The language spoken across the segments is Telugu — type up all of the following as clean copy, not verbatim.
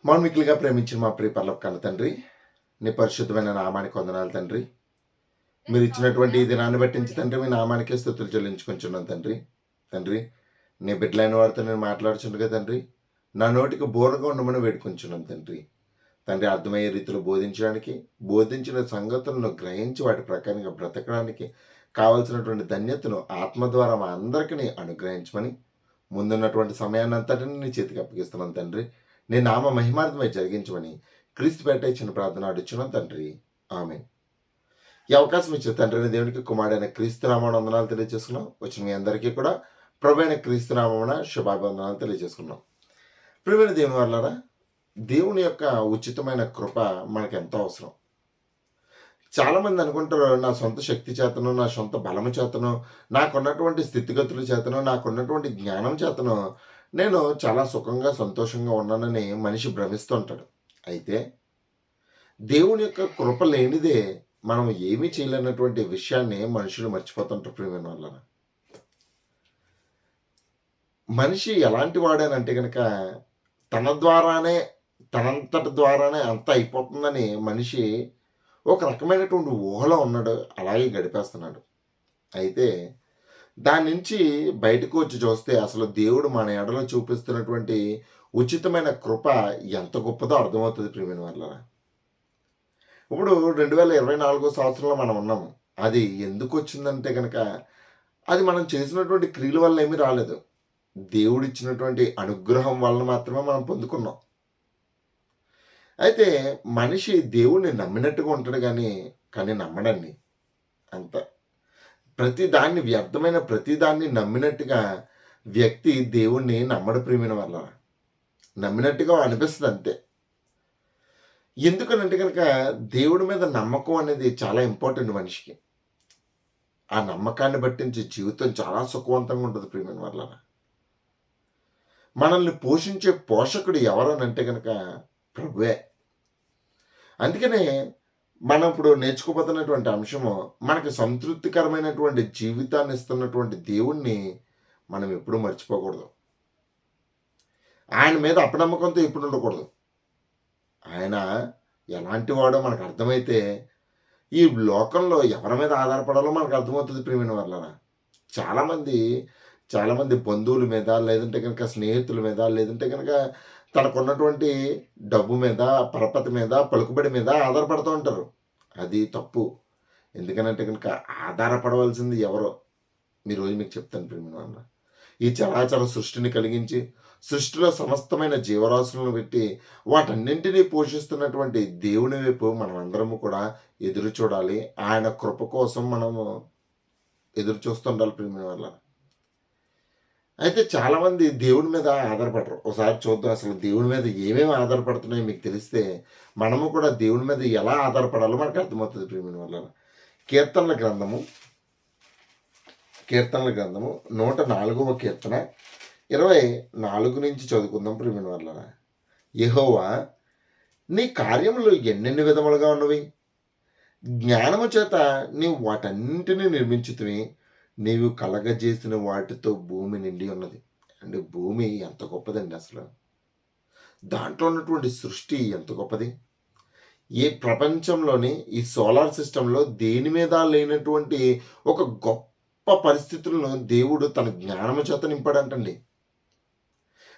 మౌన్మికులుగా ప్రేమించిన మా ప్రియ పరలోక కన్న తండ్రి, నీ పరిశుద్ధమైన నామానికి వందనాలు తండ్రి. మీరు ఇచ్చినటువంటి ఈ దినాన్ని బట్టించి తండ్రి, మీ నామానికే స్తుతులు చెల్లించుకుంటున్నాను తండ్రి. తండ్రి, నీ బిడ్డలైన వారితో నేను మాట్లాడుచుండగా తండ్రి, నా నోటికి బోరగా ఉండమని వేడుకుంటున్నాను తండ్రి. తండ్రి, అర్థమయ్యే రీతిలో బోధించడానికి, బోధించిన సంగతులను గ్రహించి వాటి ప్రకారంగా బ్రతకడానికి కావలసినటువంటి ధన్యతను ఆత్మ ద్వారా మా అందరికీ అనుగ్రహించమని ముందున్నటువంటి సమయాన్ని అంతటిని నీ చేతికి అప్పగిస్తున్నాను తండ్రి. నీ నామ మహిమార్థమై జరిగించమని క్రీస్తు పేట ఇచ్చిన ప్రార్థన అడుచున్నాం తండ్రి, ఆమేన్. ఈ అవకాశం ఇచ్చిన తండ్రిని దేవునికి కుమారుడైన క్రీస్తు నామమున వందనాలు తెలియజేసుకున్నాం. వచ్చిన మీ అందరికీ కూడా ప్రభువైన క్రీస్తు నామమున శుభాభివందనాలు తెలియజేసుకున్నాం. ప్రియమైన దేవుని వాళ్ళారా, దేవుని యొక్క ఉచితమైన కృప మనకు ఎంతో అవసరం. చాలామంది అనుకుంటారు, నా సొంత శక్తి చేతను, నా సొంత బలము చేతను, నాకున్నటువంటి స్థితిగతుల చేతను, నాకున్నటువంటి జ్ఞానం చేతను నేను చాలా సుఖంగా సంతోషంగా ఉన్నానని మనిషి భ్రమిస్తుంటాడు. అయితే దేవుని యొక్క కృప లేనిదే మనం ఏమీ చేయలేనటువంటి విషయాన్ని మనుషులు మర్చిపోతుంటారు. ప్రియమైన వాళ్ళ, మనిషి ఎలాంటి వాడేనంటే కనుక తన ద్వారానే తనంతటి ద్వారానే అంత అయిపోతుందని మనిషి ఒక రకమైనటువంటి ఊహలో ఉన్నాడు, అలాగే గడిపేస్తున్నాడు. అయితే దాని నుంచి బయటకు వచ్చి చూస్తే అసలు దేవుడు మన ఎడలో చూపిస్తున్నటువంటి ఉచితమైన కృప ఎంత గొప్పదో అర్థమవుతుంది. ప్రియమైన వాళ్ళ, ఇప్పుడు 2024 సంవత్సరంలో మనం ఉన్నాము. అది ఎందుకు వచ్చిందంటే కనుక అది మనం చేసినటువంటి క్రియల వల్ల ఏమీ రాలేదు. దేవుడు ఇచ్చినటువంటి అనుగ్రహం వలన మాత్రమే మనం పొందుకున్నాం. అయితే మనిషి దేవుణ్ణి నమ్మినట్టుగా ఉంటాడు కానీ నమ్మడండి అంత. ప్రతిదాన్ని వ్యర్థమైన ప్రతిదాన్ని నమ్మినట్టుగా వ్యక్తి దేవుణ్ణి నమ్మడు. ప్రియమైన వల్ల నమ్మినట్టుగా అనిపిస్తుంది అంతే. ఎందుకనంటే కనుక దేవుడి మీద నమ్మకం అనేది చాలా ఇంపార్టెంట్ మనిషికి. ఆ నమ్మకాన్ని బట్టించి జీవితం చాలా సుఖవంతంగా ఉంటుంది. ప్రియమైన వల్ల మనల్ని పోషించే పోషకుడు ఎవరనంటే కనుక ప్రభువే. అందుకనే మనం ఇప్పుడు నేర్చుకోబోతున్నటువంటి అంశము, మనకు సంతృప్తికరమైనటువంటి జీవితాన్ని ఇస్తున్నటువంటి దేవుణ్ణి మనం ఎప్పుడూ మర్చిపోకూడదు. ఆయన మీద అపనమ్మకంతో ఎప్పుడు ఉండకూడదు. ఆయన ఎలాంటి వాడో మనకు అర్థమైతే ఈ లోకంలో ఎవరి మీద ఆధారపడాలో మనకు అర్థమవుతుంది. ప్రియమైన వల్ల చాలామంది బంధువుల మీద, లేదంటే కనుక స్నేహితుల మీద, లేదంటే కనుక తనకున్నటువంటి డబ్బు మీద, పరపతి మీద, పలుకుబడి మీద ఆధారపడుతూ ఉంటారు. అది తప్పు. ఎందుకనంటే కనుక ఆధారపడవలసింది ఎవరో ఈరోజు మీకు చెప్తాను. ప్రియమైన వల్ల, ఈ చరాచర సృష్టిని కలిగించి సృష్టిలో సమస్తమైన జీవరాశులను పెట్టి వాటన్నింటినీ పోషిస్తున్నటువంటి దేవుని వైపు మనం అందరము కూడా ఎదురు చూడాలి. ఆయన కృప కోసం మనము ఎదురు చూస్తుండాలి. ప్రియమైన వల్ల, అయితే చాలామంది దేవుడి మీద ఆధారపడరు. ఒకసారి చూద్దాం అసలు దేవుడి మీద ఏమేమి ఆధారపడుతున్నాయో మీకు తెలిస్తే మనము కూడా దేవుడి మీద ఎలా ఆధారపడాలో మనకు అర్థమవుతుంది. ప్రియమైన వల్ల, కీర్తనల గ్రంథము 104వ కీర్తన 24 నుంచి చదువుకుందాం. ప్రియమైన వల్ల, యెహోవా నీ కార్యములు ఎన్నెన్ని విధములుగా ఉన్నవి, జ్ఞానము చేత నీవు వాటన్నింటినీ నిర్మించుతివి, నీవు కలగజేసిన వాటితో భూమి నిండి ఉన్నది. అంటే భూమి ఎంత గొప్పదండి. అసలు దాంట్లో ఉన్నటువంటి సృష్టి ఎంత గొప్పది. ఏ ప్రపంచంలోని ఈ సోలార్ సిస్టంలో దేని మీద లేనటువంటి ఒక గొప్ప పరిస్థితులను దేవుడు తన జ్ఞానము చేత నింపాడంటండి.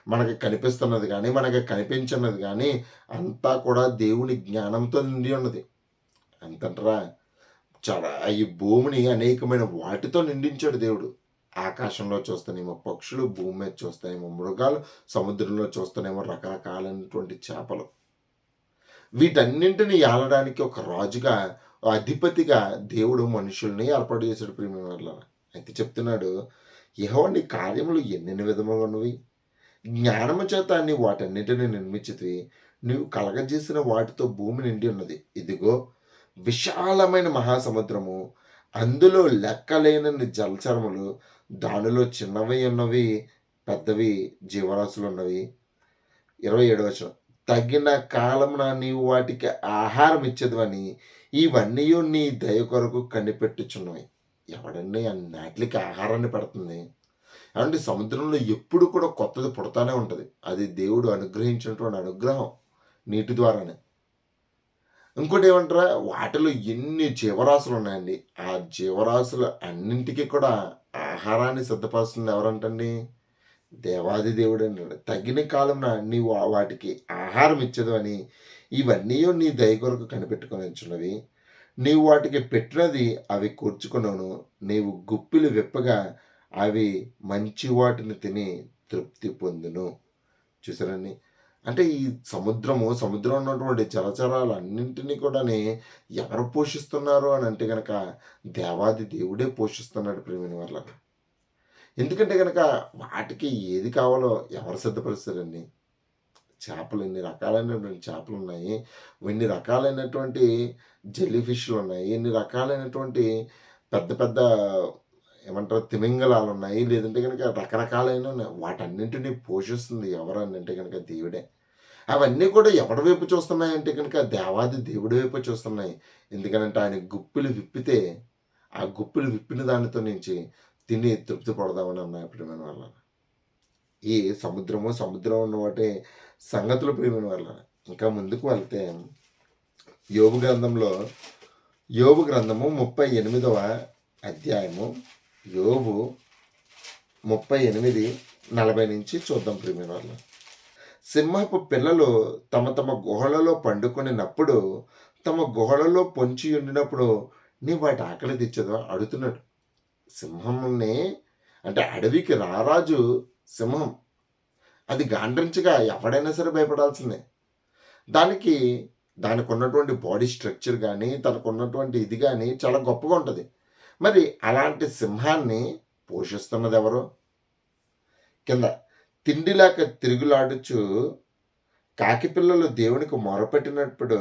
మనకి కనిపిస్తున్నది కానీ, మనకి కనిపించినది కానీ అంతా కూడా దేవుని జ్ఞానంతో నిండి ఉన్నది. అంతంటారా, చాలా ఈ భూమిని అనేకమైన వాటితో నిండించాడు దేవుడు. ఆకాశంలో చూస్తేనేమో పక్షులు, భూమి మీద చూస్తేనేమో మృగాలు, సముద్రంలో చూస్తేనేమో రకరకాలైనటువంటి చేపలు. వీటన్నింటినీ ఏలడానికి ఒక రాజుగా, అధిపతిగా దేవుడు మనుషుల్ని ఏర్పాటు చేశాడు. ప్రియమైన వల్ల, అయితే చెప్తున్నాడు, యెహోవా నీ కార్యములు ఎన్నెన్ని విధములుగా ఉన్నవి, జ్ఞానము చేత నీ వాటన్నింటినీ నిర్మించితివి, నీవు కలగజేసిన వాటితో భూమి నిండి ఉన్నది. ఇదిగో విశాలమైన మహాసముద్రము, అందులో లెక్కలేనన్ని జలచరములు, దానిలో చిన్నవి ఉన్నవి, పెద్దవి జీవరాశులు ఉన్నవి. 27వ వచనం, తగిన కాలమున నీవు వాటికి ఆహారం ఇచ్చేదవని ఇవన్నీ నీ దయ కొరకు కనిపెట్టుచున్నవి. ఎవడండి అన్నిటికి ఆహారాన్ని పెడుతుంది? అంటే సముద్రంలో ఎప్పుడు కూడా కొత్తది పుడతానే ఉంటుంది. అది దేవుడు అనుగ్రహించినటువంటి అనుగ్రహం. నీటి ద్వారానే. ఇంకోటి ఏమంటారా, వాటిలో ఎన్ని జీవరాశులు ఉన్నాయండి. ఆ జీవరాశులు అన్నింటికి కూడా ఆహారాన్ని సిద్ధపరుస్తుంది ఎవరంటండి? దేవాది దేవుడేనండి. తగిన కాలమున నీవు వాటికి ఆహారం ఇచ్చెదవు అని, ఇవన్నీయు నీ దయ కొరకు కనిపెట్టుకొనుచున్నవి. నీవు వాటికి పెట్టినది అవి కూర్చుకొనును. నీవు గుప్పిలు విప్పగా అవి మంచి వాటిని తిని తృప్తి పొందును. చూసారండి? అంటే ఈ సముద్రంలో ఉన్నటువంటి జలచరాలన్నింటినీ కూడాని ఎవరు పోషిస్తున్నారు అని అంటే గనక దేవాది దేవుడే పోషిస్తున్నాడు ప్రియమైన వాళ్ళారా. ఎందుకంటే గనక వాటికి ఏది కావాలో ఎవరు సిద్ధపరుస్తారండి? చేపలు ఎన్ని రకాలైనటువంటి చేపలున్నాయి. ఎన్ని రకాలైనటువంటి జెల్లీ ఫిష్‌లున్నాయి. ఎన్ని రకాలైనటువంటి పెద్ద పెద్ద ఏమంటారు తిమింగలాలున్నాయి. లేదంటే గనక రకరకాలైనవున్నాయి. వాటన్నింటిని పోషిస్తుంది ఎవరనంటే గనక దేవుడే. అవన్నీ కూడా ఎవడి వైపు చూస్తున్నాయంటే గనక దేవాది దేవుడి వైపే చూస్తున్నాయి. ఎందుకనంటే ఆయన గుప్పిలు విప్పితే, ఆ గుప్పిలు విప్పిన దానితో నుంచి తిని తృప్తి పడదామని అన్నాడు ప్రియమైన వాళ్ళారా. ఈ సముద్రం ఉన్న వాటి సంగతులు ప్రియమైన వాళ్ళారా. ఇంకా ముందుకు వెళ్తే యోబు గ్రంథము 38వ అధ్యాయము యోబు 38:40 నుంచి చూద్దాం ప్రియమైన వాళ్ళారా. సింహపు పిల్లలు తమ తమ గుహలలో పండుకొనినప్పుడు, తమ గుహలలో పొంచి ఉండినప్పుడు నీ వాటి ఆకలి తెచ్చదా అడుగుతున్నాడు. సింహంని అంటే అడవికి రారాజు సింహం. అది గాండ్రించగా ఎవడైనా సరే భయపడాల్సిందే. దానికి ఉన్నటువంటి బాడీ స్ట్రక్చర్ కానీ, తనకున్నటువంటి ఇది కానీ చాలా గొప్పగా ఉంటుంది. మరి అలాంటి సింహాన్ని పోషిస్తున్నది ఎవరు? కింద తిండి లేక తిరుగులాడుచు కాకి పిల్లలు దేవునికి మొరపెట్టినప్పుడు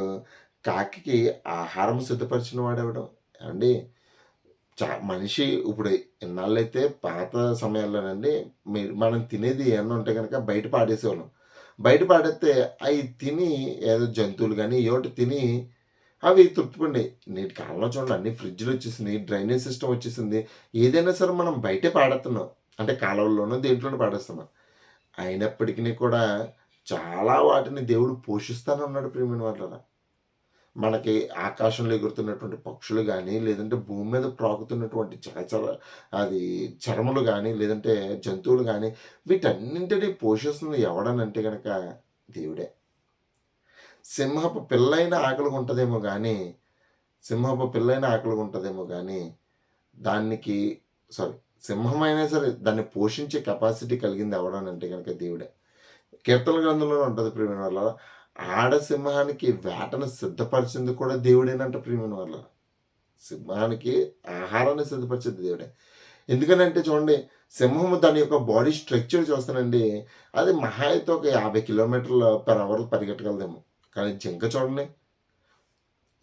కాకికి ఆహారం సిద్ధపరిచిన వాడెవడు? ఏమండి, మనిషి ఇప్పుడు ఇన్నాళ్ళైతే పాత సమయాల్లోనండి మనం తినేది ఏమన్నా ఉంటే కనుక బయట పాడేసేవాళ్ళం. బయట పాడేస్తే అవి తిని ఏదో జంతువులు కానీ ఏమిటి తిని అవి తృప్తిపడి. నేటి కాలంలో చూడండి అన్ని ఫ్రిడ్జ్లు వచ్చేసింది, డ్రైనేజ్ సిస్టమ్ వచ్చేసింది. ఏదైనా సరే మనం బయటే పాడేస్తున్నాం. అంటే కాలువల్లోనో దేంట్లోనో పాడేస్తున్నాం. అయినప్పటికీ కూడా చాలా వాటిని దేవుడు పోషిస్తానే ఉన్నాడు ప్రియమైన వాళ్ళారా. మనకి ఆకాశంలో ఎగురుతున్నటువంటి పక్షులు కానీ, లేదంటే భూమి మీద ప్రాకుతున్నటువంటి చరములు కానీ, లేదంటే జంతువులు కానీ, వీటన్నింటినీ పోషిస్తుంది ఎవడనంటే గనక దేవుడే. సింహపు పిల్లైన ఆకలిగా ఉంటుందేమో కానీ దానికి సింహమైనా సరే దాన్ని పోషించే కెపాసిటీ కలిగింది ఎవడనంటే కనుక దేవుడే. కీర్తన గ్రంథంలోనే ఉంటుంది ప్రియమైన వాళ్ళ. ఆడసింహానికి వేటను సిద్ధపరిచింది కూడా దేవుడేనంట ప్రియమైన వాళ్ళ. సింహానికి ఆహారాన్ని సిద్ధపరిచేది దేవుడే. ఎందుకనంటే చూడండి, సింహము దాని యొక్క బాడీ స్ట్రక్చర్ చూస్తానండి, అది మహా అయితే ఒక 50 km/h పరిగెట్టగలదేమో. కానీ జింక చూడండి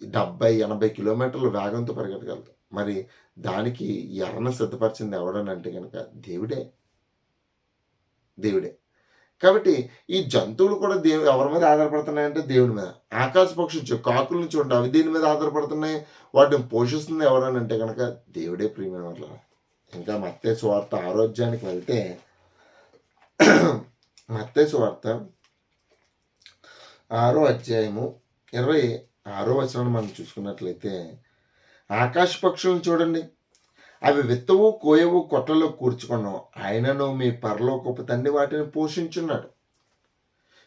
70-80 km వేగంతో పరిగెట్టగలదు. మరి దానికి ఎరను సిద్ధపరిచింది ఎవడనంటే కనుక దేవుడే. కాబట్టి ఈ జంతువులు కూడా ఎవరి మీద ఆధారపడుతున్నాయంటే దేవుని మీద. ఆకాశ పక్షులు కాకులను చూడండి, అవి దేని మీద ఆధారపడుతున్నాయి? వాటిని పోషిస్తుంది ఎవరనంటే కనుక దేవుడే ప్రియమైన వాళ్ళ. ఇంకా మత్తయి సువార్త 6వ అధ్యాయానికి వెళ్తే మత్తయి సువార్త 6వ అధ్యాయము 26వ వచనాన్ని మనం చూసుకున్నట్లయితే, ఆకాశ పక్షులను చూడండి, అవి విత్తవు, కోయవు, కొట్టలో కూర్చుకున్నావు, ఆయనను మీ పరలోకపు తండ్రి వాటిని పోషించున్నాడు.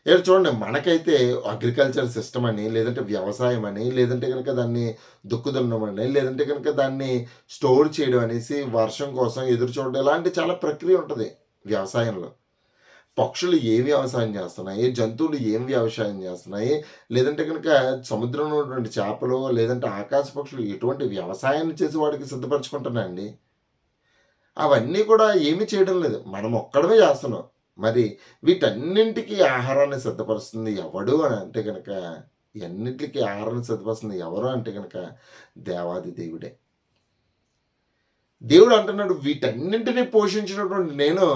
ఇక్కడ చూడండి, మనకైతే అగ్రికల్చర్ సిస్టమ్ అని, లేదంటే వ్యవసాయం అని, లేదంటే కనుక దాన్ని దుక్కుదున్నడం అని, లేదంటే కనుక దాన్ని స్టోర్ చేయడం అనేసి వర్షం కోసం ఎదురు చూడడం, ఇలాంటి చాలా ప్రక్రియ ఉంటుంది వ్యవసాయంలో. పక్షులు ఏం వ్యవసాయం చేస్తున్నాయి, జంతువులు ఏం వ్యవసాయం చేస్తున్నాయి, లేదంటే కనుక సముద్రంలో ఉన్నటువంటి చేపలు, లేదంటే ఆకాశ పక్షులు ఎటువంటి వ్యవసాయాన్ని చేసి వాటికి సిద్ధపరచుకుంటున్నాయండి. అవన్నీ కూడా ఏమీ చేయడం లేదు, మనం ఒక్కడమే చేస్తున్నాం. మరి వీటన్నింటికి ఆహారాన్ని సిద్ధపరుస్తుంది ఎవడు అని అంటే కనుక, ఎన్నింటికి ఆహారాన్ని సిద్ధపరుస్తుంది ఎవరు అంటే కనుక దేవాది దేవుడే. దేవుడు అంటున్నాడు, వీటన్నింటినీ పోషించినటువంటి నేను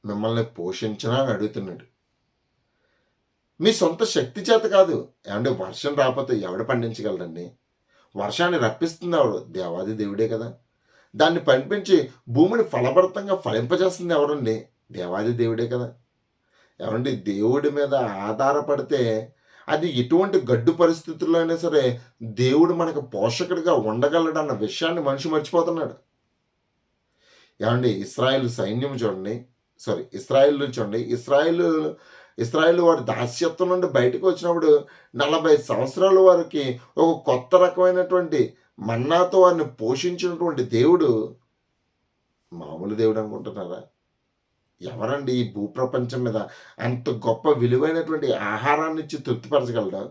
మిమ్మల్ని పోషించనా అని అడుగుతున్నాడు. మీ సొంత శక్తి చేత కాదు. ఏమంటే వర్షం రాకపోతే ఎవడు పండించగలరండి? వర్షాన్ని రప్పిస్తుంది ఎవడు? దేవాది దేవుడే కదా. దాన్ని పంపించి భూమిని ఫలభరితంగా ఫలింపజేస్తుంది ఎవరండి? దేవాది దేవుడే కదా. ఏమండి, దేవుడి మీద ఆధారపడితే అది ఎటువంటి గడ్డు పరిస్థితుల్లో అయినా సరే దేవుడు మనకు పోషకుడిగా ఉండగలడన్న విషయాన్ని మనిషి మర్చిపోతున్నాడు. ఏమండి ఇస్రాయేల్ సైన్యం చూడండి. ఇస్రాయేల్ వారి దాస్యత్వం నుండి బయటకు వచ్చినప్పుడు 40 సంవత్సరాల వరకి ఒక కొత్త రకమైనటువంటి మన్నాతో వారిని పోషించినటువంటి దేవుడు మామూలు దేవుడు అనుకుంటున్నారా? ఎవరండి ఈ భూప్రపంచం మీద అంత గొప్ప విలువైనటువంటి ఆహారాన్ని ఇచ్చి తృప్తిపరచగలడా?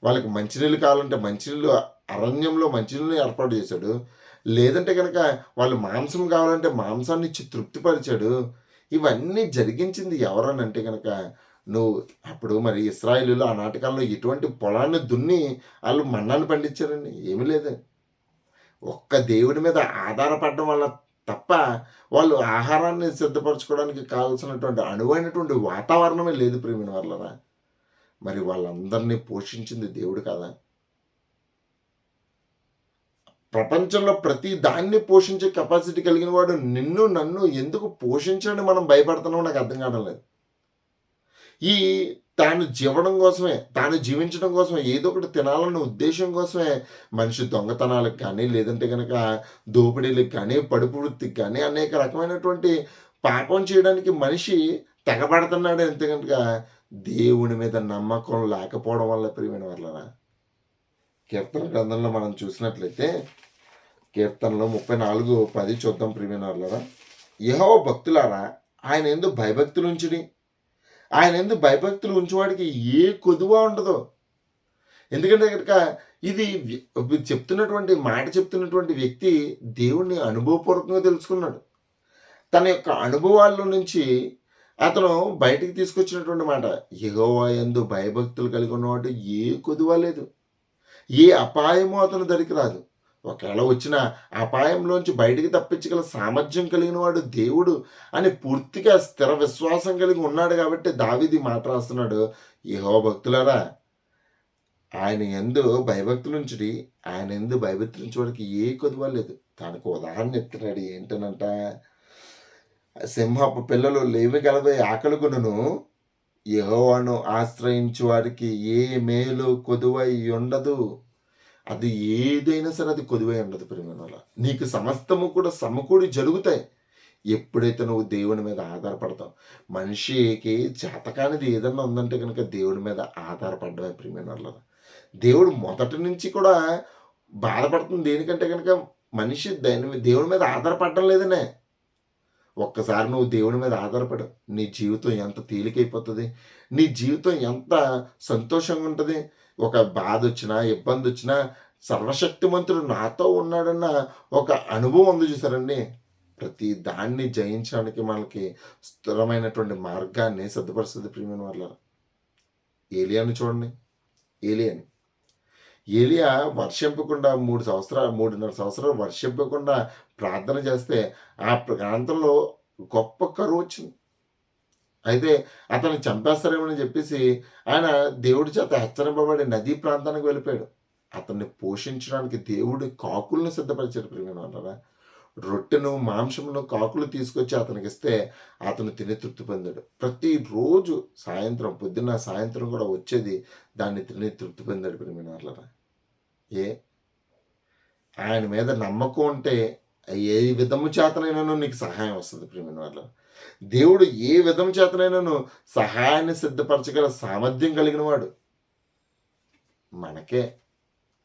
వాళ్ళకి మంచినీళ్ళు కావాలంటే మంచినీళ్ళు అరణ్యంలో మంచినీళ్ళని ఏర్పాటు చేశాడు. లేదంటే కనుక వాళ్ళు మాంసం కావాలంటే మాంసాన్ని ఇచ్చి తృప్తిపరిచాడు. ఇవన్నీ జరిగించింది ఎవరనంటే కనుక నువ్వు అప్పుడు మరి ఇశ్రాయేలీయులు ఆనాటి కాలంలో ఎటువంటి పొలాన్ని దున్ని ఆళ్ళు మన్నాను పండించారండి? ఏమీ లేదు. ఒక్క దేవుడి మీద ఆధారపడడం వల్ల తప్ప వాళ్ళు ఆహారాన్ని సిద్ధపరచుకోవడానికి కావాల్సినటువంటి అనువైనటువంటి వాతావరణమే లేదు ప్రియమైన వాళ్ళరా. మరి వాళ్ళందరినీ పోషించింది దేవుడు కాదా? ప్రపంచంలో ప్రతి దాన్ని పోషించే కెపాసిటీ కలిగిన వాడు నిన్ను నన్ను ఎందుకు పోషించడానికి మనం భయపడుతున్నామో నాకు అర్థం కావడం లేదు. ఈ తాను జీవించడం కోసమే ఏదో ఒకటి తినాలన్న ఉద్దేశం కోసమే మనిషి దొంగతనాలకు కానీ, లేదంటే కనుక దోపిడీలకు కానీ, పడుపు వృత్తికి కానీ అనేక రకమైనటువంటి పాపం చేయడానికి మనిషి తెగబడుతున్నాడు. అంతే కనుక దేవుని మీద నమ్మకం లేకపోవడం వల్ల ప్రియమైన వాళ్ళరా. కీర్తన గ్రంథంలో మనం చూసినట్లయితే కీర్తనలో 34:10 చూద్దాం ప్రియమైన వాళ్ళరా. యెహోవా భక్తులారా ఆయన యందు భయభక్తులు ఉంచుడి. ఆయన యందు భయభక్తులు ఉంచువాడికి ఏ కొదువ ఉండదు. ఎందుకంటే కనుక ఇది చెప్తున్నటువంటి వ్యక్తి దేవుణ్ణి అనుభవపూర్వకంగా తెలుసుకున్నాడు. తన యొక్క అనుభవాల్లో నుంచి అతను బయటికి తీసుకొచ్చినటువంటి మాట. యెహోవా యందు భయభక్తులు కలిగి ఉన్నవాడు ఏ కొదువ లేదు, ఏ అపాయమో అతను దరికి రాదు. ఒకవేళ వచ్చిన అపాయంలోంచి బయటికి తప్పించగల సామర్థ్యం కలిగిన వాడు దేవుడు అని పూర్తిగా స్థిర విశ్వాసం కలిగి ఉన్నాడు. కాబట్టి దావీదు ఈ మాట రాస్తున్నాడు, యెహోవా భక్తులారా ఆయన యందు భయభక్తులుంచుడి. ఆయన యందు భయభక్తులుంచేవాడికి ఏ కొదువ లేదు. దానికి ఉదాహరణ చెప్తున్నాడు. ఏంటనంట, సింహపు పిల్లలు లేవిగలవే ఆకలిగొనును, యెహోవాను ఆశ్రయించు వారికి ఏ మేలు కొదువై ఉండదు. అది ఏదైనా సరే అది కొదువై ఉండదు ప్రియమైన. నీకు సమస్తము కూడా సమకూడి జరుగుతాయి ఎప్పుడైతే నువ్వు దేవుని మీద ఆధారపడతావు. మనిషికి చేతకానిది ఏదన్నా ఉందంటే కనుక దేవుడి మీద ఆధారపడమే ప్రియమైన. దేవుడు మొదటి నుంచి కూడా బాధపడుతుంది దేనికంటే కనుక మనిషి దేవుడి మీద ఆధారపడడం లేదనే. ఒక్కసారి నువ్వు దేవుడి మీద ఆధారపడు, నీ జీవితం ఎంత తేలికైపోతుంది, నీ జీవితం ఎంత సంతోషంగా ఉంటుంది. ఒక బాధ వచ్చినా ఇబ్బంది వచ్చినా సర్వశక్తిమంతుడు నాతో ఉన్నాడన్న ఒక అనుభవం ఉంది చూసారండి. ప్రతి దాన్ని జయించడానికి మనకి స్థిరమైనటువంటి మార్గాన్ని సిద్ధపరుస్తుంది ప్రియమైన వాళ్ళ. ఏలియాను చూడండి. ఏలియా వర్షింపకుండా 3.5 సంవత్సరాలు వర్షింపకుండా ప్రార్థన చేస్తే ఆ ప్రాంతంలో గొప్ప కరువు వచ్చింది. అయితే అతన్ని చంపేస్తారేమని చెప్పేసి ఆయన దేవుడి చేత హెచ్చరింపబడి నదీ ప్రాంతానికి వెళ్ళిపోయాడు. అతన్ని పోషించడానికి దేవుడి కాకులను సిద్ధపరిచాడు ప్రియమైన వాళ్ళరా. రొట్టెను మాంసమును కాకులు తీసుకొచ్చి అతనికి ఇస్తే అతను తిని తృప్తి పొందాడు. ప్రతిరోజు పొద్దున్న సాయంత్రం కూడా వచ్చేది, దాన్ని తిని తృప్తి పొందాడు ప్రియమైన వాళ్ళరా. ఆయన మీద నమ్మకం ఉంటే ఏ విధము చేతనైనాను నీకు సహాయం వస్తుంది ప్రియమైన వాళ్ళ. దేవుడు ఏ విధం చేతనైనాను సహాయాన్ని సిద్ధపరచగల సామర్థ్యం కలిగిన వాడు. మనకే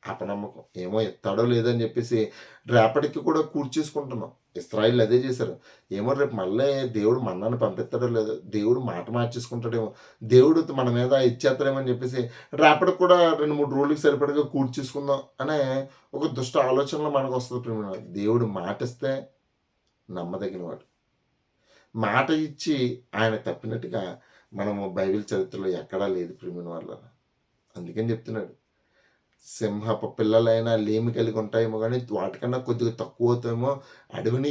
అపనమ్మకం, ఏమో ఎత్తాడో లేదని చెప్పేసి రేపటికి కూడా కూర్చేసుకుంటున్నాం. ఇశ్రాయేలు అదే చేశారు. ఏమో రేపు మళ్ళీ దేవుడు మన్నాను పంపిస్తాడో లేదో, దేవుడు మాట మార్చేసుకుంటాడేమో, దేవుడు మన మీద ఇచ్చేస్తాడేమని చెప్పేసి రేపటికి కూడా 2-3 రోజులకి సరిపడగా కూర్చేసుకుందాం అనే ఒక దుష్ట ఆలోచనలో మనకు వస్తుంది ప్రియమైన. దేవుడు మాట ఇస్తే నమ్మదగినవాడు. మాట ఇచ్చి ఆయన తప్పినట్టుగా మనము బైబిల్ చరిత్రలో ఎక్కడా లేదు ప్రియమైన వాళ్ళ. అందుకని చెప్తున్నాడు, సింహపు పిల్లలైనా లేమి కలిగి ఉంటాయేమో కానీ వాటికన్నా కొద్దిగా తక్కువ అవుతాయేమో. అడవిని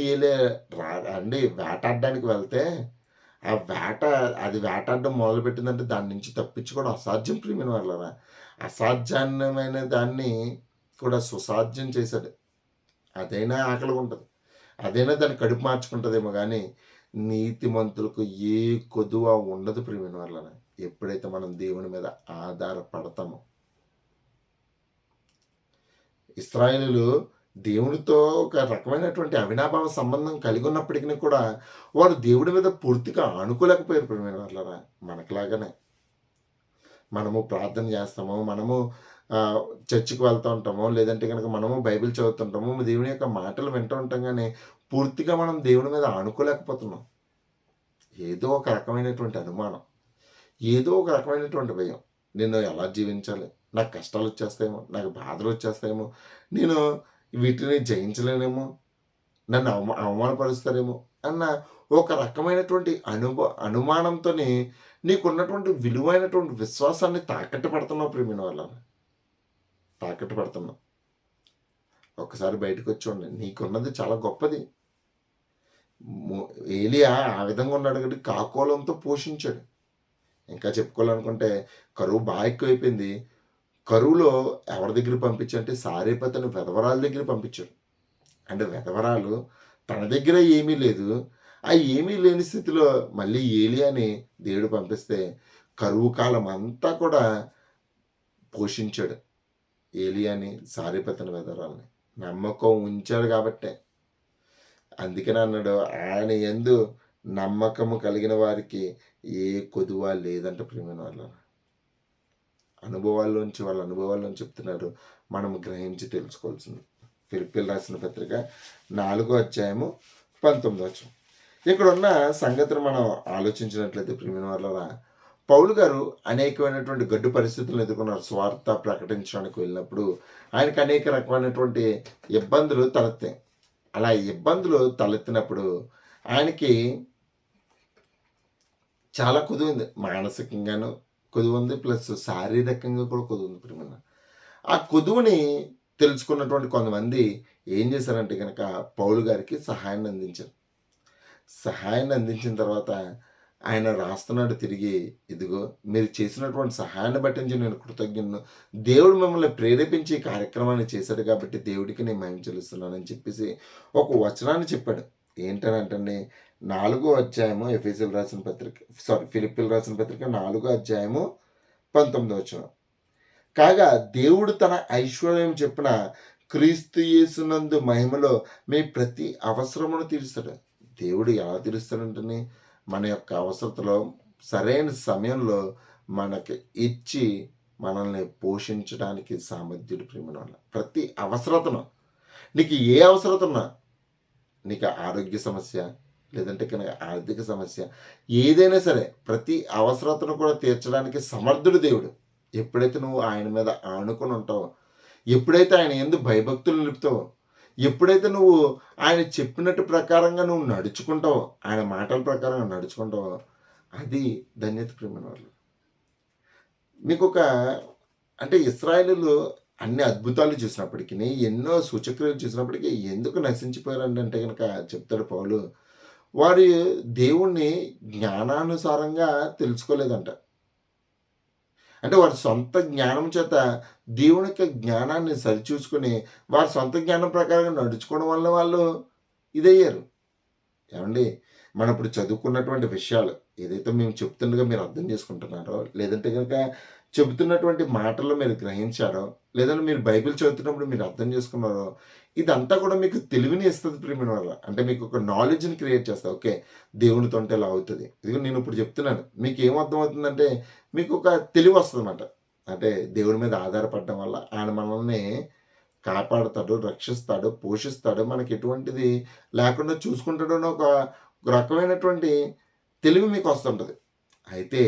వేటాడడానికి వెళ్తే అది వేటాడడం మొదలుపెట్టిందంటే దాని నుంచి తప్పించుకోవడం అసాధ్యం ప్రియమైన వాళ్ళరా. అసాధ్యమైన దాన్ని కూడా సుసాధ్యం చేశాడు. అదైనా ఆకలిగా ఉంటుంది, అదైనా దాన్ని కడుపు మార్చుకుంటుందేమో కానీ నీతిమంతులకు ఏ కొదువ ఉండదు ప్రియమైన వాళ్ళని. ఎప్పుడైతే మనం దేవుని మీద ఆధారపడతామో. ఇశ్రాయేలీయులు దేవునితో ఒక రకమైనటువంటి అవినాభావ సంబంధం కలిగి ఉన్నప్పటికీ కూడా వారు దేవుడి మీద పూర్తిగా ఆనుకోలేకపోయారు ప్రియమైన వాళ్ళరా. మనకులాగానే మనము ప్రార్థన చేస్తాము, మనము చర్చికి వెళ్తూ ఉంటాము, లేదంటే కనుక మనము బైబిల్ చదువుతుంటాము, దేవుని యొక్క మాటలు వింటూ ఉంటాం, కానీ పూర్తిగా మనం దేవుని మీద ఆనుకోలేకపోతున్నాం. ఏదో ఒక రకమైనటువంటి అనుమానం, ఏదో ఒక రకమైనటువంటి భయం. నేను ఎలా జీవించాలి, నాకు కష్టాలు వచ్చేస్తాయేమో, నాకు బాధలు వచ్చేస్తాయేమో, నేను వీటిని జయించలేనేమో, నన్ను అవమానపరుస్తారేమో అన్న ఒక రకమైనటువంటి అనుమానంతో నీకున్నటువంటి విలువైనటువంటి విశ్వాసాన్ని తాకట్టు పెడుతున్నావు ప్రియమైన వాళ్ళని. తాకట్టు పెడుతున్నావు. ఒకసారి బయటకు వచ్చి ఉండండి, నీకున్నది చాలా గొప్పది. ఏలియా ఆ విధంగా ఉన్నాడు కాబట్టి కాకోలంతో పోషించాడు. ఇంకా చెప్పుకోవాలనుకుంటే కరువు బాగా ఎక్కువైపోయింది. కరువులో ఎవరి దగ్గర పంపించంటే సారేపతని వెధవరాల దగ్గర పంపించాడు. అంటే వెధవరాలు తన దగ్గర ఏమీ లేదు, ఆ ఏమీ లేని స్థితిలో మళ్ళీ ఏలియాని దేవుడు పంపిస్తే కరువు కాలం అంతా కూడా పోషించాడు ఏలియాని, సారేపతని వెధవరాలని. నమ్మకం ఉంచాడు కాబట్టే. అందుకనే అన్నాడు, ఆయన యందు నమ్మకము కలిగిన వారికి ఏ కొదువ లేదంట ప్రియమైన వాళ్ళ. వాళ్ళ అనుభవాల్లోంచి చెప్తున్నారు, మనం గ్రహించి తెలుసుకోవాల్సింది. ఫిలిప్పీయులకు రాసిన పత్రిక 4:19. ఇక్కడ ఉన్న సంగతిని మనం ఆలోచించినట్లయితే ప్రియమైన వాళ్ళ, పౌలు గారు అనేకమైనటువంటి గడ్డు పరిస్థితులను ఎదుర్కొన్నారు. స్వార్థ ప్రకటించడానికి వెళ్ళినప్పుడు ఆయనకు అనేక రకమైనటువంటి ఇబ్బందులు తలెత్తాయి. అలా ఇబ్బందులు తలెత్తినప్పుడు ఆయనకి చాలా కుదువుంది. మానసికంగాను కుదువుంది, ప్లస్ శారీరకంగా కూడా కుదువుంది ప్రియమైన. ఆ కుదువుని తెలుసుకున్నటువంటి కొంతమంది ఏం చేశారంటే కనుక పౌలు గారికి సహాయాన్ని అందించారు. సహాయాన్ని అందించిన తర్వాత ఆయన రాస్తున్నాడు తిరిగి, ఇదిగో మీరు చేసినటువంటి సహాయాన్ని బట్టి నేను కృతజ్ఞను. దేవుడు మిమ్మల్ని ప్రేరేపించి ఈ కార్యక్రమాన్ని చేశాడు కాబట్టి దేవుడికి నేను మహిమ చెల్లిస్తున్నానని చెప్పేసి ఒక వచనాన్ని చెప్పాడు. ఏంటనంటే 4వ అధ్యాయము ఎఫెసీయులకు రాసిన పత్రిక, ఫిలిప్పీయులకు రాసిన పత్రిక 4వ అధ్యాయము 19వ. కాగా దేవుడు తన ఐశ్వర్యం చెప్పిన క్రీస్తు యేసునందు మహిమలో మీ ప్రతి అవసరమును తీరుస్తాడు. దేవుడు ఎలా తీరుస్తాడంటే మన యొక్క అవసరతలో సరైన సమయంలో మనకి ఇచ్చి మనల్ని పోషించడానికి సామర్థ్యుడు ప్రియమైన వాళ్ళ. ప్రతి అవసరతను, నీకు ఏ అవసరత ఉన్నా, నీకు ఆరోగ్య సమస్య, లేదంటే కనుక ఆర్థిక సమస్య, ఏదైనా సరే ప్రతి అవసరతను కూడా తీర్చడానికి సమర్థుడు దేవుడు. ఎప్పుడైతే నువ్వు ఆయన మీద ఆనుకొని ఉంటావో, ఎప్పుడైతే ఆయన యందు భయభక్తులు నిలుపుతావో, ఎప్పుడైతే నువ్వు ఆయన చెప్పినట్టు ప్రకారంగా నువ్వు నడుచుకుంటావో, ఆయన మాటల ప్రకారంగా నడుచుకుంటావో, అది ధన్యత ప్రియమైన వాళ్ళు. మీకు అంటే ఇశ్రాయేలీయులు అన్ని అద్భుతాలు చూసినప్పటికీ, ఎన్నో సూచక్రియలు చూసినప్పటికీ ఎందుకు నశించిపోయారంటే కనుక చెప్తాడు పౌలు, వారు దేవుణ్ణి జ్ఞానానుసారంగా తెలుసుకోలేదంట. అంటే వారి సొంత జ్ఞానం చేత దేవుని యొక్క జ్ఞానాన్ని సరిచూసుకొని వారి సొంత జ్ఞానం ప్రకారంగా నడుచుకోవడం వల్ల వాళ్ళు ఇదయ్యారు. ఏమండి, మనం ఇప్పుడు చదువుకున్నటువంటి విషయాలు ఏదైతే మేము చెప్తుండగా మీరు అర్థం చేసుకుంటున్నారో, లేదంటే కనుక చెబుతున్నటువంటి మాటల్లో మీరు గ్రహించారో, లేదంటే మీరు బైబిల్ చదువుతున్నప్పుడు మీరు అర్థం చేసుకున్నారో, ఇదంతా కూడా మీకు తెలివిని ఇస్తుంది ప్రియమైన వల్ల. అంటే మీకు ఒక నాలెడ్జ్ని క్రియేట్ చేస్తా. ఓకే, దేవునితో అంటే ఇలా అవుతుంది. ఇదిగో నేను ఇప్పుడు చెప్తున్నాను, మీకు ఏమర్థం అవుతుందంటే మీకు ఒక తెలివి వస్తుంది అన్నమాట. అంటే దేవుడి మీద ఆధారపడడం వల్ల ఆయన మనల్ని కాపాడుతాడు, రక్షిస్తాడు, పోషిస్తాడు, మనకి ఎటువంటిది లేకుండా చూసుకుంటాడు అని ఒక రకమైనటువంటి తెలివి మీకు వస్తుంటుంది. అయితే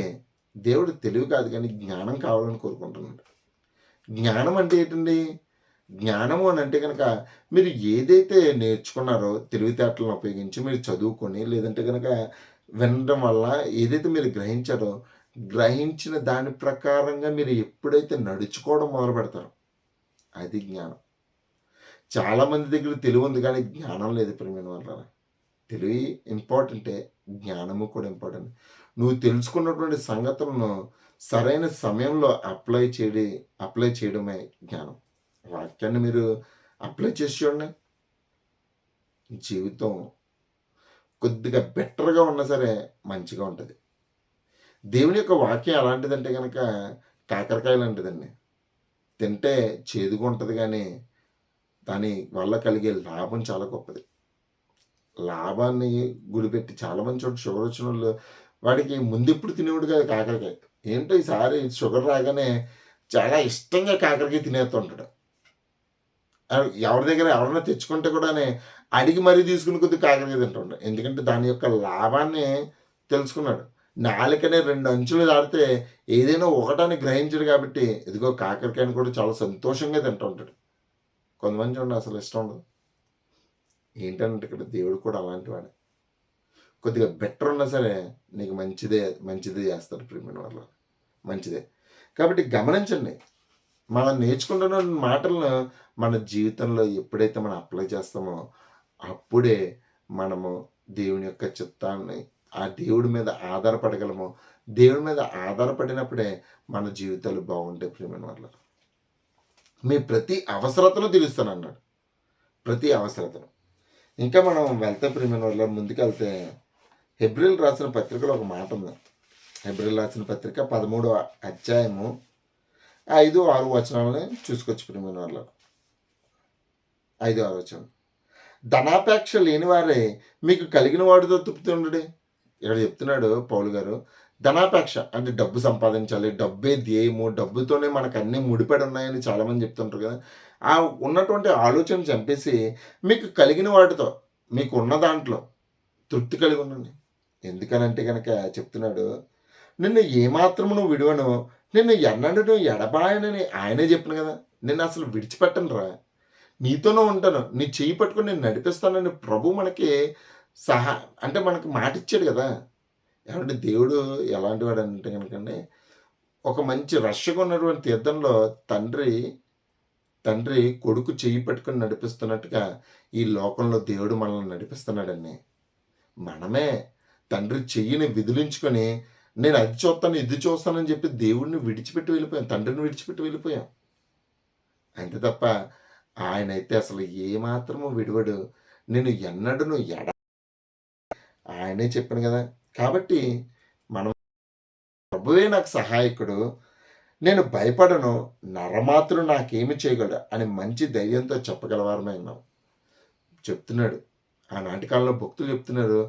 దేవుడు తెలివి కాదు కానీ జ్ఞానం కావాలని కోరుకుంటున్నాడు. జ్ఞానం అంటే ఏంటండి? జ్ఞానము అని అంటే కనుక మీరు ఏదైతే నేర్చుకున్నారో తెలివితేటలను ఉపయోగించి మీరు చదువుకొని, లేదంటే కనుక వినడం వల్ల ఏదైతే మీరు గ్రహించారో, గ్రహించిన దాని ప్రకారంగా మీరు ఎప్పుడైతే నడుచుకోవడం మొదలు పెడతారో అది జ్ఞానం. చాలామంది దగ్గర తెలివి ఉంది కానీ జ్ఞానం లేదు ప్రియమైన వాళ్ళ. తెలివి ఇంపార్టెంటే, జ్ఞానము కూడా ఇంపార్టెంట్. నువ్వు తెలుసుకున్నటువంటి సంగతులను సరైన సమయంలో అప్లై చేయడమే జ్ఞానం. వాక్యాన్ని మీరు అప్లై చేసి చూడండి, జీవితం కొద్దిగా బెటర్‌గా ఉన్నా సరే మంచిగా ఉంటది. దేవుని యొక్క వాక్యం ఎలాంటిదంటే గనక కాకరకాయ లాంటిదండి. తింటే చేదుగా ఉంటది గానీ, దాని వల్ల కలిగే లాభం చాలా గొప్పది. లాభాన్ని గురిపెట్టి చాలామంది చూడండి షుగర్ వచ్చినోళ్ళు వాడికి ముందెప్పుడు తినేవాడు కాదు కాకరకాయ. ఏంటో ఈసారి షుగర్ రాగానే చాలా ఇష్టంగా కాకరకాయ తినేస్తుంటాడు. ఎవరి దగ్గర ఎవరైనా తెచ్చుకుంటే కూడానే అడిగి మరీ తీసుకుని కొద్దిగా కాకరకాయ తింటుండు. ఎందుకంటే దాని యొక్క లాభాన్ని తెలుసుకున్నాడు. నాలుకనే 2 అంచులు దాటితే ఏదైనా ఒకటని గ్రహించడు కాబట్టి, ఇదిగో కాకరకాయని కూడా చాలా సంతోషంగా తింటూ ఉంటాడు. కొంతమంది చూడండి అసలు ఇష్టం ఉండదు. ఏంటంటే ఇక్కడ దేవుడు కూడా అలాంటి వాడే. కొద్దిగా బెటర్ ఉన్నా సరే నీకు మంచిదే చేస్తాడు ప్రియమైన వాళ్ళ. మంచిదే. కాబట్టి గమనించండి. మనం నేర్చుకుంటున్న మాటలను మన జీవితంలో ఎప్పుడైతే మనం అప్లై చేస్తామో, అప్పుడే మనము దేవుని యొక్క చిత్తాన్ని ఆ దేవుడి మీద ఆధారపడగలము. దేవుడి మీద ఆధారపడినప్పుడే మన జీవితాలు బాగుంటాయి ప్రియమైన వాళ్ళ. మీ ప్రతి అవసరతను తీరుస్తానన్నాడు. ప్రతి అవసరతను. ఇంకా మనం వెళ్తే ప్రియమైన వాళ్ళ ముందుకెళ్తే హెబ్రీయులు రాసిన పత్రికలో ఒక మాట ఉంది. హెబ్రీయులు రాసిన పత్రిక 13వ అధ్యాయము 5, 6 వచనాలని చూసుకోవచ్చు ప్రియమైన వాళ్ళ. 5, 6 వచనం. ధనాపేక్ష లేని వారే మీకు కలిగిన వాటితో తృప్తుండుడి. ఇక్కడ చెప్తున్నాడు పౌలు గారు. ధనాపేక్ష అంటే డబ్బు సంపాదించాలి, డబ్బే ధ్యేయము, డబ్బుతోనే మనకు అన్నీ ముడిపడి ఉన్నాయని చాలామంది చెప్తుంటారు కదా. ఆ ఉన్నటువంటి ఆలోచన చంపేసి మీకు కలిగిన వాటితో, మీకు ఉన్న దాంట్లో తృప్తి కలిగి ఉండండి. ఎందుకనంటే కనుక చెప్తున్నాడు, నిన్ను ఏమాత్రము నువ్వు విడువను, నిన్ను ఎన్నడూ ఎడబాయనని ఆయనే చెప్పిన కదా. నిన్ను అసలు విడిచిపెట్టను రా, నీతోనే ఉంటాను, నీ చెయ్యి పట్టుకొని నేను నడిపిస్తానని ప్రభు మనకి అంటే మనకు మాట ఇచ్చాడు కదా. ఏమంటే దేవుడు ఎలాంటి వాడు అంటే కనుకండి, ఒక మంచి రష్గా ఉన్నటువంటి తీర్థంలో తండ్రి కొడుకు చెయ్యి పట్టుకొని నడిపిస్తున్నట్టుగా ఈ లోకంలో దేవుడు మనల్ని నడిపిస్తున్నాడండి. మనమే తండ్రి చెయ్యిని విదిలించుకొని నేను అది చూస్తాను ఇది చూస్తానని చెప్పి దేవుడిని విడిచిపెట్టి వెళ్ళిపోయాం, తండ్రిని విడిచిపెట్టి వెళ్ళిపోయాం. అంతే తప్ప ఆయనైతే అసలు ఏమాత్రము విడివడు, నేను ఎన్నడూ ఆయనే చెప్పాను కదా. కాబట్టి మనం ప్రభువే నాకు సహాయకుడు, నేను భయపడను, నరమాత్రుడు నాకేమి చేయగలడు అని మంచి ధైర్యంతో చెప్పగలవారమే ఉన్నాం చెప్తున్నాడు. ఆనాటి కాలంలో భక్తులు చెప్తున్నారు,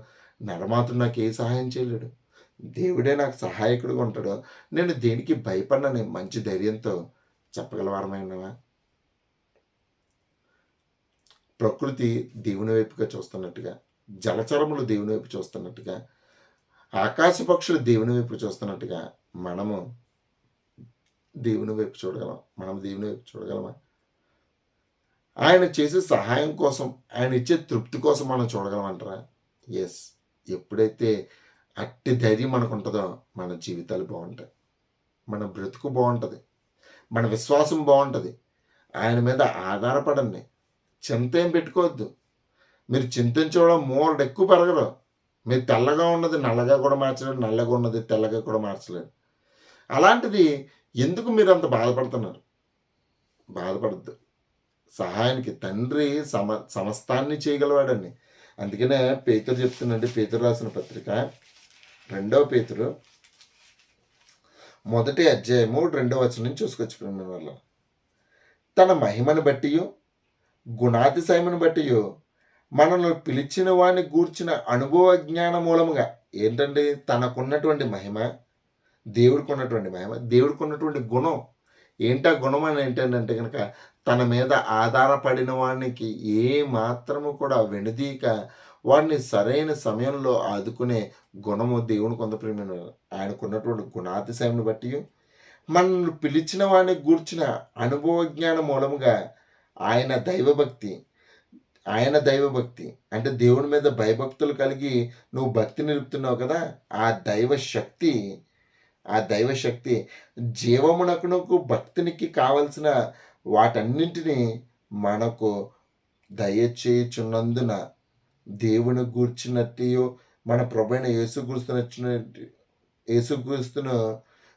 నరమాత్రుడు నాకు ఏ సహాయం చేయలేడు, దేవుడే నాకు సహాయకుడిగా ఉంటాడు, నేను దేనికి భయపడనని మంచి ధైర్యంతో చెప్పగలవారమే ఉన్నావా. ప్రకృతి దేవుని వైపుగా చూస్తున్నట్టుగా, జలచరములు దేవుని వైపు చూస్తున్నట్టుగా, ఆకాశ పక్షులు దేవుని వైపు చూస్తున్నట్టుగా మనము దేవుని వైపు చూడగలమా. ఆయన చేసే సహాయం కోసం, ఆయన ఇచ్చే తృప్తి కోసం మనం చూడగలమంటారా. ఎస్. ఎప్పుడైతే అట్టి ధైర్యం మనకు ఉంటుందో మన జీవితాలు బాగుంటాయి, మన బ్రతుకు బాగుంటుంది, మన విశ్వాసం బాగుంటుంది. ఆయన మీద ఆధారపడండి, చింత ఏం పెట్టుకోవద్దు. మీరు చింతించడం మూలడు ఎక్కువ పెరగరు. మీరు తెల్లగా ఉన్నది నల్లగా కూడా మార్చలేడు, నల్లగా ఉన్నది తెల్లగా కూడా మార్చలేడు. అలాంటిది ఎందుకు మీరు అంత బాధపడుతున్నారు. బాధపడద్దు. సహాయానికి తండ్రి సమస్తాన్ని చేయగలవాడండి. అందుకనే పేతురు చెప్తుందండి, పేతురు రాసిన పత్రిక 2వ పేతురు 1వ అధ్యాయము 2వ వచనం చూసుకొచ్చుకున్న వల్ల, తన మహిమను బట్టి గుణాతిశయమును బట్టి మనల్ని పిలిచిన వాడిని గూర్చిన అనుభవ జ్ఞాన మూలముగా, ఏంటంటే తనకున్నటువంటి మహిమ, దేవుడికి ఉన్నటువంటి గుణం ఏంటా గుణం అని ఏంటంటే కనుక తన మీద ఆధారపడిన వానికి ఏ మాత్రము కూడా వెనుదీక వాడిని సరైన సమయంలో ఆదుకునే గుణము దేవుని కొంత ప్రేమ. ఆయనకున్నటువంటి గుణాతిశయమును బట్టి మనల్ని పిలిచిన వాడిని గూర్చిన అనుభవ జ్ఞాన మూలముగా ఆయన దైవభక్తి అంటే దేవుని మీద భయభక్తులు కలిగి నువ్వు భక్తి నిలుపుతున్నావు కదా, ఆ దైవశక్తి జీవమునకు భక్తునికి కావలసిన వాటన్నింటినీ మనకు దయచేయుచున్నందున దేవుని గూర్చినట్టు మన ప్రభువైన యేసుక్రీస్తును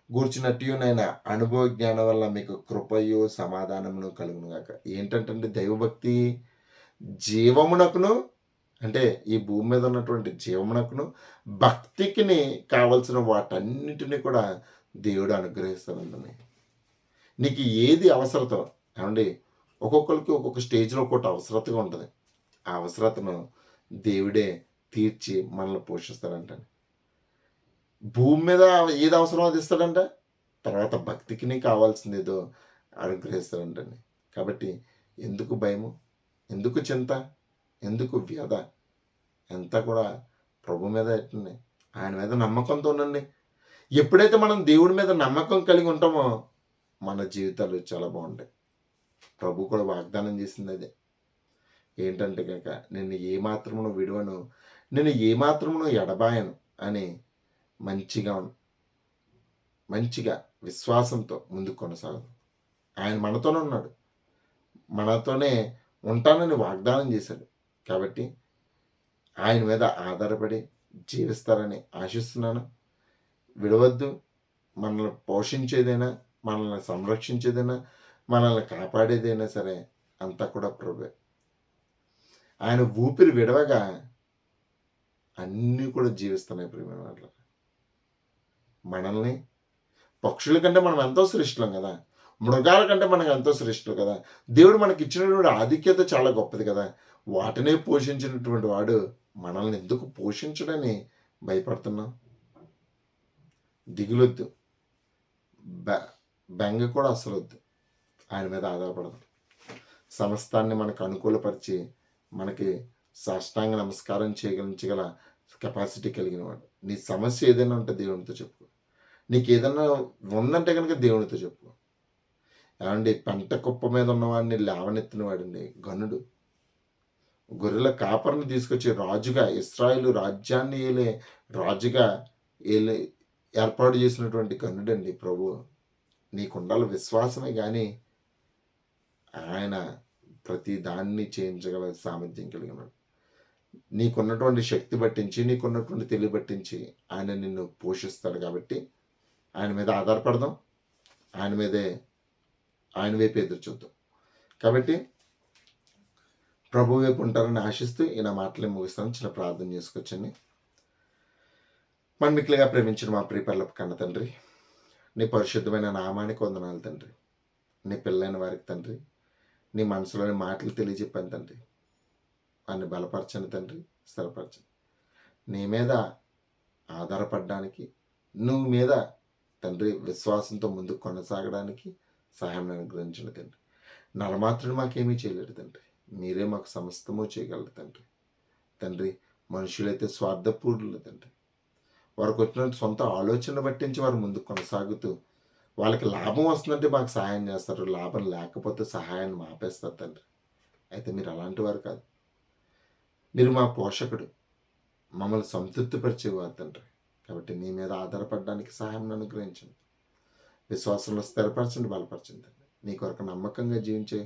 గూర్చినట్టు నేను అనుభవ జ్ఞానం వల్ల మీకు కృపయు సమాధానమును కలుగును గాక. ఏంటంటే దైవభక్తి జీవమునకును అంటే ఈ భూమి మీద ఉన్నటువంటి జీవమునకును, భక్తికిని కావలసిన వాటన్నిటిని కూడా దేవుడు అనుగ్రహిస్తానండి. నీకు ఏది అవసరతో ఏమండి, ఒక్కొక్కరికి ఒక్కొక్క స్టేజ్లో ఒక్కొక్కటి అవసరతగా ఉంటుంది. ఆ అవసరతను దేవుడే తీర్చి మనల్ని పోషిస్తాడంటండి. భూమి మీద ఏది అవసరమో అది ఇస్తాడంట. తర్వాత భక్తికి నీకు కావాల్సింది ఏదో అనుగ్రహిస్తాడంటండి. కాబట్టి ఎందుకు భయము, ఎందుకు చింత, ఎందుకు వ్యధ, అంతా కూడా ప్రభు మీద ఎట్టండి, ఆయన మీద నమ్మకంతో ఉండండి. ఎప్పుడైతే మనం దేవుడి మీద నమ్మకం కలిగి ఉంటామో మన జీవితాలు చాలా బాగుంటాయి. ప్రభు కూడా వాగ్దానం చేసింది అదే. ఏంటంటే కనుక నిన్ను ఏమాత్రమును విడువను, నేను ఏమాత్రమును ఎడబాయను అని మంచిగా విశ్వాసంతో ముందుకు కొనసాగదు. ఆయన మనతోనే ఉన్నాడు, మనతోనే ఉంటానని వాగ్దానం చేశాడు. కాబట్టి ఆయన మీద ఆధారపడి జీవిస్తారని ఆశిస్తున్నాను. విడవద్దు. మనల్ని పోషించేదైనా, మనల్ని సంరక్షించేదైనా, మనల్ని కాపాడేదైనా సరే అంతా కూడా ప్రభువే. ఆయన ఊపిరి విడవగా అన్నీ కూడా జీవిస్తున్నాయి ప్రియమైన వాళ్ళ. మనల్ని పక్షుల కంటే మనం ఎంతో శ్రేష్ఠులం కదా, మృగాల కంటే మనకు ఎంతో శ్రేష్ఠులు కదా. దేవుడు మనకి ఇచ్చినటువంటి ఆధిక్యత చాలా గొప్పది కదా. వాటినే పోషించినటువంటి వాడు మనల్ని ఎందుకు పోషించడని భయపడుతున్నాం? దిగులొద్దు, బెంగ కూడా అసలు వద్దు. ఆయన మీద ఆధారపడదు. సమస్తాన్ని మనకు అనుకూలపరిచి మనకి సాష్టాంగ నమస్కారం చేయగల కెపాసిటీ కలిగిన వాడు. నీ సమస్య ఏదైనా ఉంటే దేవునితో చెప్పుకో. నీకు ఏదైనా ఉందంటే కనుక దేవునితో చెప్పుకో. ఏమండి, పంట కుప్ప మీద ఉన్నవాడిని లేవనెత్తిన వాడండి గనుడు. గొర్రెల కాపరిని తీసుకొచ్చి రాజుగా, ఇశ్రాయేలు రాజ్యాన్ని రాజుగా ఏర్పాటు చేసినటువంటి గనుడండి ప్రభు. నీకుండాలి విశ్వాసమే కానీ ఆయన ప్రతి దాన్ని చేయించగల సామర్థ్యం కలిగినాడు. నీకున్నటువంటి శక్తి బట్టించి, నీకున్నటువంటి తెలివి బట్టించి ఆయన నిన్ను పోషిస్తాడు. కాబట్టి ఆయన మీద ఆధారపడదాం, ఆయన వైపు ఎదురు చూద్దాం. కాబట్టి ప్రభు వైపు ఉంటారని ఆశిస్తూ ఈ నా మాటలే ముగిస్తాను. చిన్న ప్రార్థన చేసుకొచ్చండి. మన మిక్కిలిగా ప్రేమించిన మా ప్రియపరలోక కన్న తండ్రి, నీ పరిశుద్ధమైన నామానికి వందనాలు తండ్రి. నీ పిల్లలైన వారికి తండ్రి, నీ మనసులోని మాటలు తెలియజెప్పాను తండ్రి. వారిని బలపరచండి తండ్రి, స్థిరపరచండి. నీ మీద ఆధారపడడానికి, నువ్వు మీద తండ్రి విశ్వాసంతో ముందుకు కొనసాగడానికి సహాయం అనుగ్రహించండి తండ్రి. నరమాత్రుడు మాకేమీ చేయలేడు తండ్రి, మీరే మాకు సమస్తము చేయగలరు తండ్రి. తండ్రి, మనుషులైతే స్వార్థపూర్ణులు తండ్రి. వారికి వచ్చిన సొంత ఆలోచన పట్టించి వారు ముందుకు కొనసాగుతూ వాళ్ళకి లాభం వస్తుందంటే మాకు సహాయం చేస్తారు, లాభం లేకపోతే సహాయాన్ని మాపేస్తారు తండ్రి. అయితే మీరు అలాంటి వారు కాదు. మీరు మా పోషకుడు, మమ్మల్ని సంతృప్తిపరిచేవారు తండ్రి. కాబట్టి నీ మీద ఆధారపడడానికి సహాయం అనుగ్రహించండి. విశ్వాసంలో స్థిరపరచండి, బలపరచండి తండ్రి. నీ కొరకు నమ్మకంగా జీవించే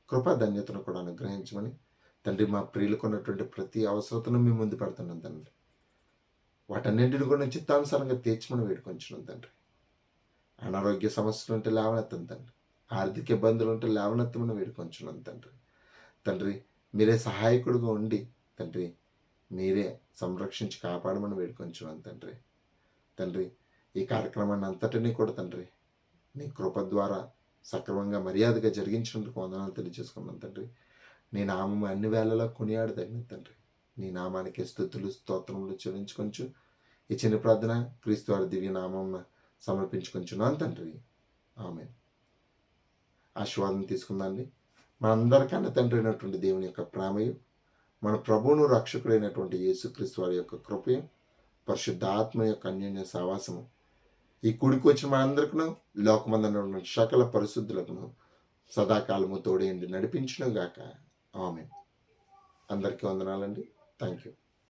కృపా ధన్యతను కూడా అనుగ్రహించమని తండ్రి, మా ప్రియులకు ఉన్నటువంటి ప్రతి అవసరతను మేము ముందు పెడుతున్నాం తండ్రి. వాటన్నింటిని కూడా చిత్తానుసారంగా తీర్చమని వేడుకొంచున్నాం తండ్రి. అనారోగ్య సమస్యలు ఉంటే లేవనెత్తం తండ్రి, ఆర్థిక ఇబ్బందులు ఉంటే లేవనెత్తమని వేడుకొంచున్నాం తండ్రి. తండ్రి, మీరే సహాయకుడుగా ఉండి తండ్రి, మీరే సంరక్షించి కాపాడమని వేడుకొంచున్నాం తండ్రి. తండ్రి, ఈ కార్యక్రమాన్ని అంతటినీ కూడా తండ్రి నీ కృప ద్వారా సక్రమంగా మర్యాదగా జరిగించినందుకు వందనాలు తెలియజేసుకున్నాం తండ్రి. నీ నామము అన్ని వేళలా కొనియాడదగిన తండ్రి. నీ నామానికి స్తుతులు స్తోత్రములు చెల్లించుకొంచు ఈ చిన్న ప్రార్థన క్రీస్తు వారి దివ్య నామం సమర్పించుకొంచున్నాను తండ్రి. ఆమేన్. ఆశీర్వాదం తీసుకుందాండి. మనందరికన్నా తండ్రి అయినటువంటి దేవుని యొక్క ప్రేమయు, మన ప్రభువును రక్షకుడైనటువంటి యేసుక్రీస్తు వారి యొక్క కృపయు, పరిశుద్ధాత్మ యొక్క అన్యోన్య సహవాసము ఈ కూడికి వచ్చిన మనందరికీ లోకమందున సకల పరిశుద్ధులకు సదాకాలము తోడేండి నడిపించును గాక. ఆమేన్. అందరికీ వందనాలండి. Thank you.